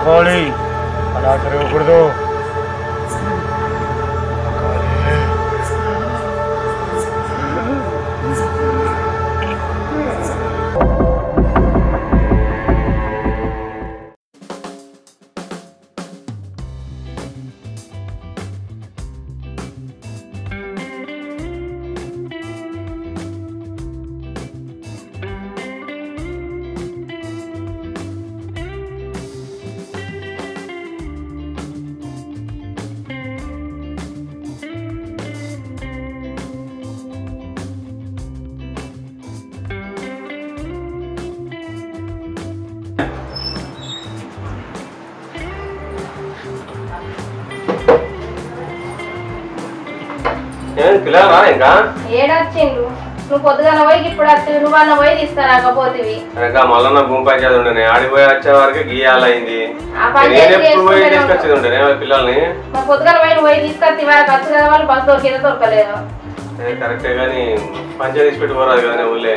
ఆపుకోవాలి, అలా జరగకూడదు. పిల్లరా ఇంకా ఏడొచ్చిండ్రు. నువ్వు పొద్దుగాల పోయి ఇప్పుడు వస్తుంది, నువ్వు అన్న పోయి తీసుకురాకపోతివి. మళ్ళా నా భూమి పంచాయతీ ఉండే ఆడిపోయి వచ్చే వరకు గీయాలైంది. తీసుకొచ్చేది ఉండే పిల్లల్ని పొద్దుగాల పోయి నువ్వు పోయి తీసుకొచ్చి వాళ్ళకి వచ్చు కదా, వాళ్ళు బస్సు దొరికిందో దొరకలేదు. కరెక్టే కానీ పంచాయతీ తీసి పెట్టి పోరాదు కదా ఊళ్ళే.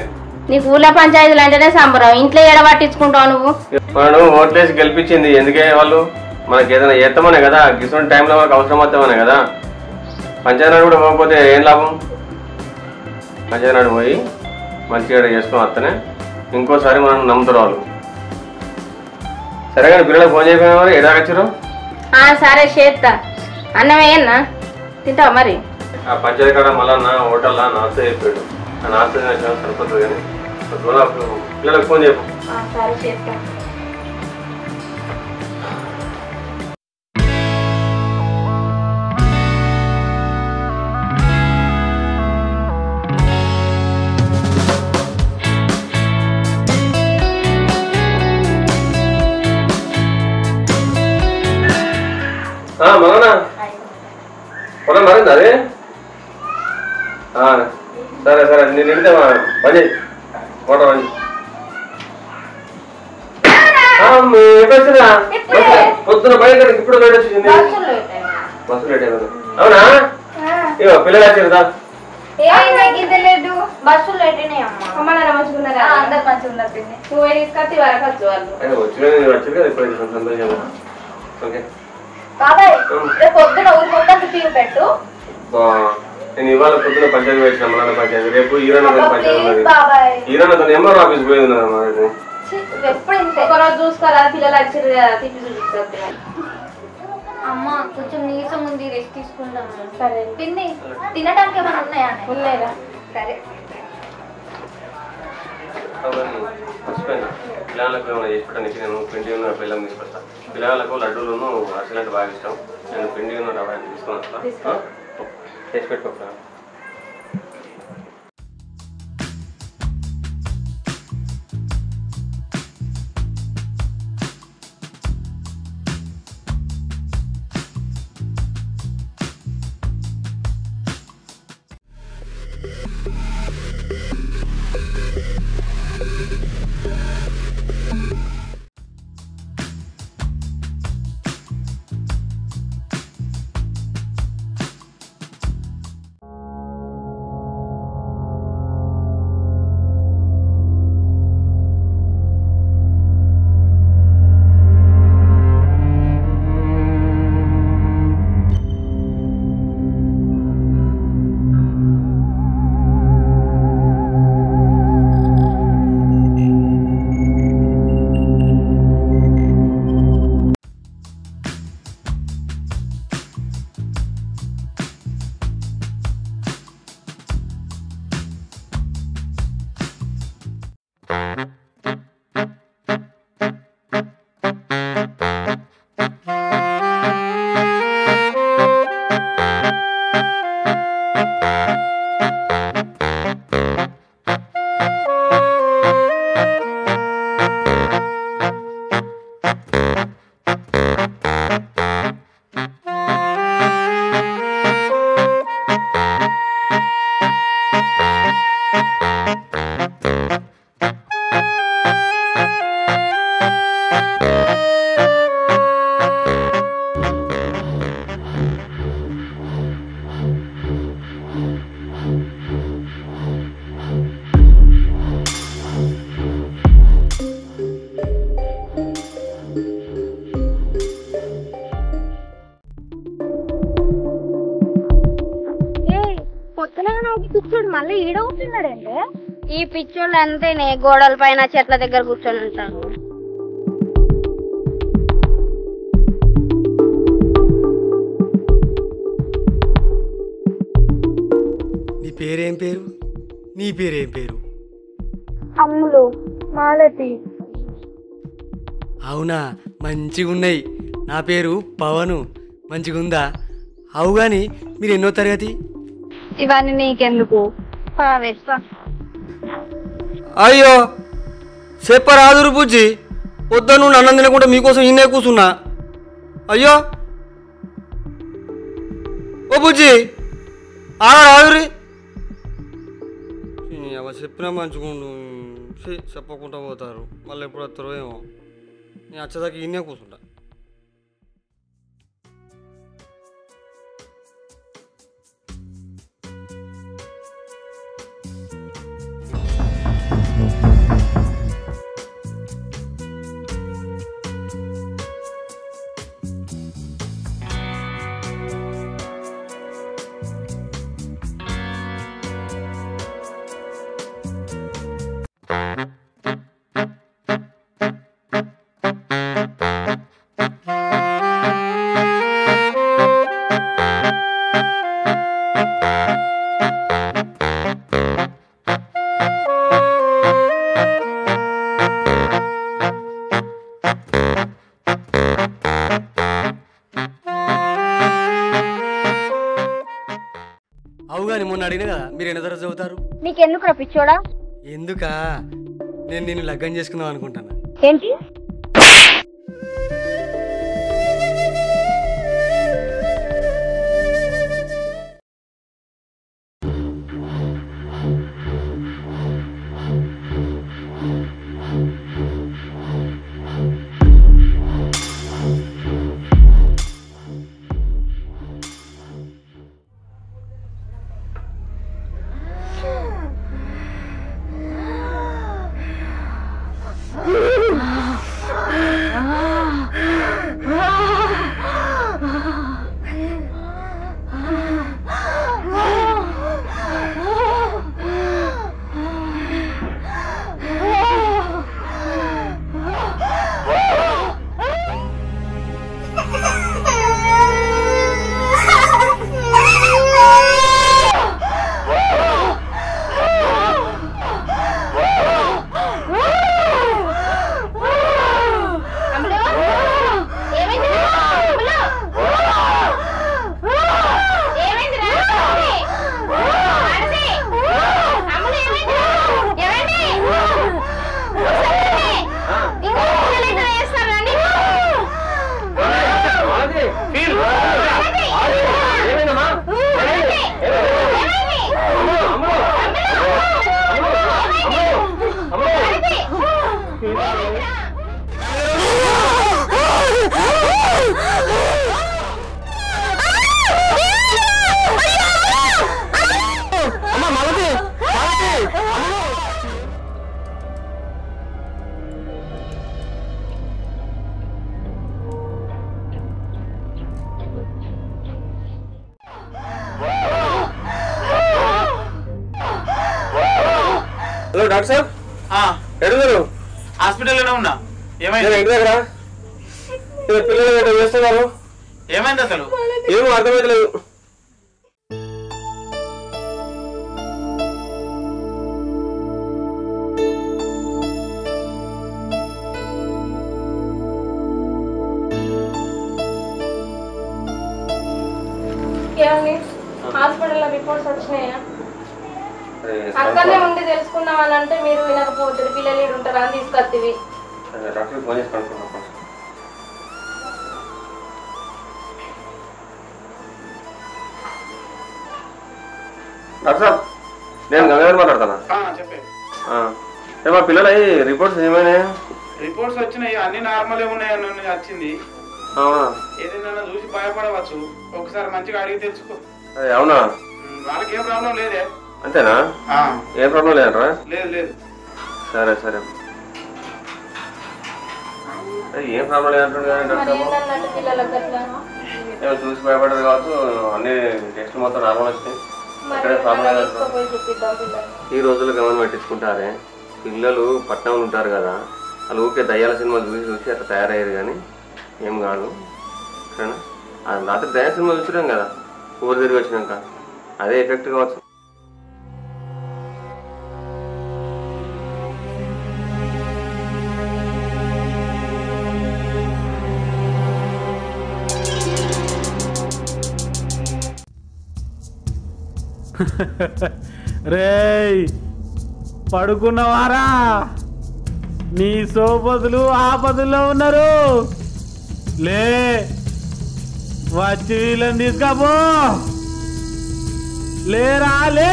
నీకు ఊళ్ళో పంచాయతీలు అంటేనే సంబరం, ఇంట్లో ఏడ పట్టించుకుంటావు నువ్వు. మనం ఓట్లేసి గెలిపించింది ఎందుకే వాళ్ళు మనకి ఏదైనా చేస్తామనే కదా, గిసుంటి టైంలో మనకు అవసరం అవుతామనే కదా. పంచాయతీ నాడు కూడా పోకపోతే ఏం లాభం? పంచాయతీ నాడు పోయి మంచిగా చేసుకుని వస్తేనే ఇంకోసారి మనం నమ్ముతారు వాళ్ళు. సరే కానీ పిల్లలకు ఫోన్ చేయకపోయినా ఎడాకొచ్చారు? సరే చేస్తా. అన్నం ఏనా తింటావా మరి? ఆ పంచాయతీ కాడ మళ్ళా హోటల్లో నాస్త చెప్పాడు. ఆ నాస్త సరిపోతుంది కానీ పిల్లలకు ఫోన్ చెప్పు. సరే చేస్తా. మళ్ళా పొలం మరింది అది. సరే సరే నేను నిడితే పని ఫోటో పని పొద్దున బయట ఇప్పుడు లేట్ వచ్చింది. బస్సు లేట్ అయిపోయింది. అవునా? ఇగో పిల్లలు వచ్చారు. బస్సు లేట్ మంచిగా అందరు మంచిగా ఉన్నారు. నువ్వు తీసుకొచ్చి వరకు వచ్చు వాళ్ళు వచ్చి కదా ఇప్పుడు సంతోషం. ఓకే పొద్దున ఊరు మొత్తం టీవీ పెట్టు. నేను ఇవాళ పొద్దున పంచాయతీ పెట్టిన మన పంచాయతీ, రేపు ఈరానతో పంచాయతీ ఉన్నది. ఈరానతో ఎంఆర్ ఆఫీస్ పోయి ఉన్నది. ఎప్పుడు ఒకరోజు చూసుకోరా, పిల్లలు వచ్చారు కదా తిప్పి చూపిస్తారు. అమ్మ కొంచెం నీసం ఉంది, రెస్ట్ తీసుకుంటాం. సరే పిన్ని తినడానికి ఏమైనా ఉన్నాయా? ఉన్నాయిరా. సరే మర్చిపోయినా పిల్లలకు ఏమైనా చేసి పెట్టడానికి నేను పిండి ఉన్న పిల్లలు తీసుకొస్తాను. పిల్లలకు లడ్డూలను అసలు బాగా ఇష్టం. నేను పిండి ఉన్న రవ్వ తీసుకొని వస్తాను. చేసి పెట్టుకోక. పిచ్చోడు మళ్ళీ ఈడ కూర్చున్నాడంటే ఈ పిచ్చోళ్ళు అంతేనే గోడల పైన చెట్ల దగ్గర కూర్చొని ఉంటారు. నీ పేరేం పేరు? నీ పేరేం పేరు? అమ్ములు మాలతి. అవునా, మంచిగా ఉన్నాయి. నా పేరు పవను. మంచిగుందా? అవు కానీ మీరు ఎన్నో తరగతి? ఇవన్నీ నీకెందుకు? వేస్తా. అయ్యో చెప్పరాదురు బుజ్జి, పొద్దున్న నువ్వు అన్నం తినకుండా మీకోసం ఇన్నే కూర్చున్నా. అయ్యో ఓ బుజ్జి ఆదురి. చెప్పినా మంచిగుండు, చెప్పకుండా పోతారు. మళ్ళీ ఎప్పుడు వస్తారో ఏమో. నేను వచ్చేదాకా ఇన్నే కూర్చుంటా. అవుగాని మొన్న అడిగినా కదా మీరు ఎన్ని తరగతి చదువుతారు? నీకెందుకు రా పిచ్చోడా? ఎందుకా, నేను నిన్ను లగ్గం చేసుకుందాం అనుకుంటాను. ఏంటి? హలో డాక్టర్ సార్, ఎడుగురు హాస్పిటల్లోనే ఉన్నా. ఏమైంది? ఇంటి దగ్గర పిల్లలు చేస్తున్నారు. ఏమైంది అసలు? ఏమో అర్థమైతలేదు. హాస్పిటల్లో రిపోర్ట్స్ వచ్చినాయా? అక్కడనే ఉండి తెలుసుకుందాం అని అంటే మీరు వినకపోతుంది. పిల్లలు ఉంటారా అని తీసుకొచ్చింది. డాక్టర్ ఫోన్ చేసి కనుక్కున్నాం. డాక్టర్ సార్, నేను గంగాధర్ మాట్లాడతానా? చెప్పే. మా పిల్లలు రిపోర్ట్స్ ఏమైనా? రిపోర్ట్స్ వచ్చినాయి, అన్ని నార్మల్ ఉన్నాయని వచ్చింది. అవునా? ఏదైనా చూసి భయపడవచ్చు, ఒకసారి మంచిగా అడిగి తెలుసుకో. అవునా? వాళ్ళకి ఏం ప్రాబ్లం లేదే. అంతేనా? ఏం ప్రాబ్లం లేదంటారా? లేదు లేదు. సరే సరే, ఏం ప్రాబ్లం లేదంటున్నా. చూసి భయపడదు కావచ్చు. అన్ని టెస్ట్ మొత్తం నార్మల్ వచ్చినాయి. అక్కడే ఫార్ములా తీసుకుపోయి చూపిద్దాం పిల్లలు. ఈ రోజుల్లో గమనం పట్టించుకుంటారే పిల్లలు పట్టణంలో ఉంటారు కదా వాళ్ళు ఊరికే దయ్యాల సినిమాలు చూసి చూసి అట్లా తయారయ్యారు కానీ ఏం కాదు సరేనా రాత్రి దయ్యాల సినిమా చూసినాం కదా ఊరు తిరిగి వచ్చినాక అదే ఎఫెక్ట్ కావచ్చు. రేయ్ పడుకున్నవారా నీ సోపదులు ఆపదుల్లో ఉన్నారు లే వచ్చి వీళ్ళని తీసుకపో లేరా లే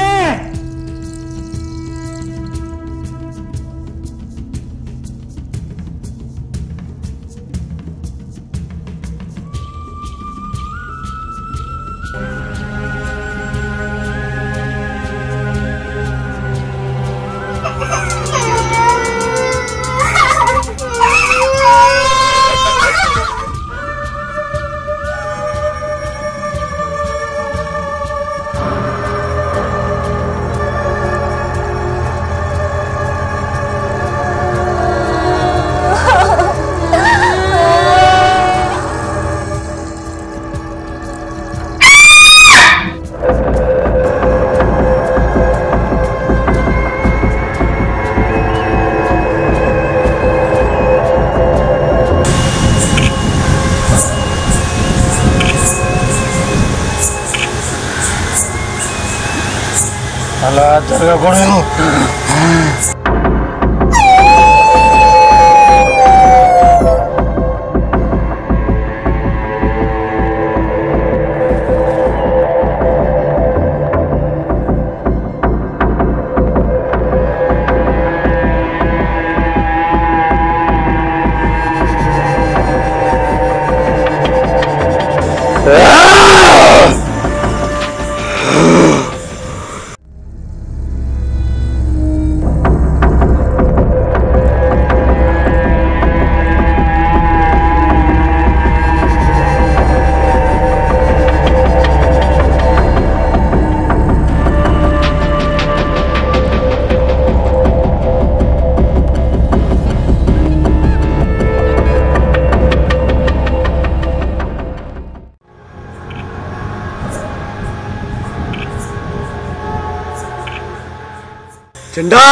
అలా జరగకూడదు. చెండా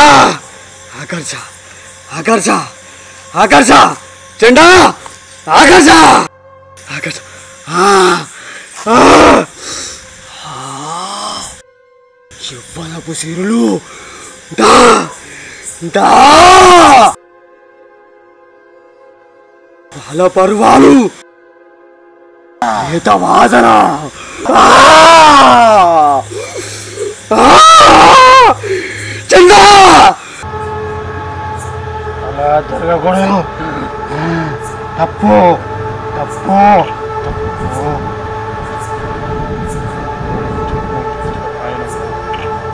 ఆకర్ష ఆకర్ష ఆకర్ష చెండా ఆకర్ష ఆకర్ష యవ్వనపు సిరులు దా దా పాల పర్వాలు ఏత వాసన చెండా అలా జరగకూడదు. తప్పు తప్పు తప్పు.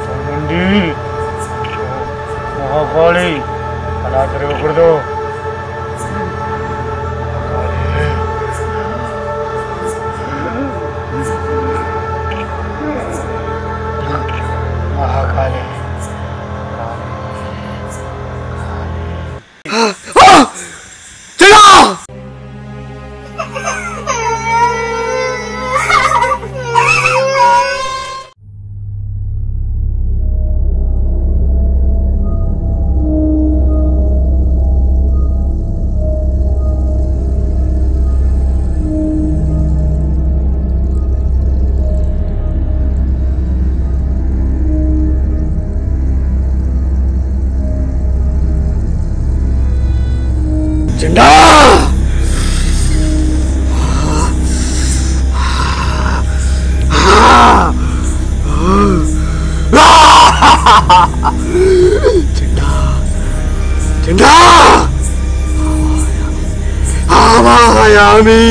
చూడండి మహాకాళి అలా జరగకూడదు. మహాకాళి చెండా చెండా చెండా ఆవాహయామి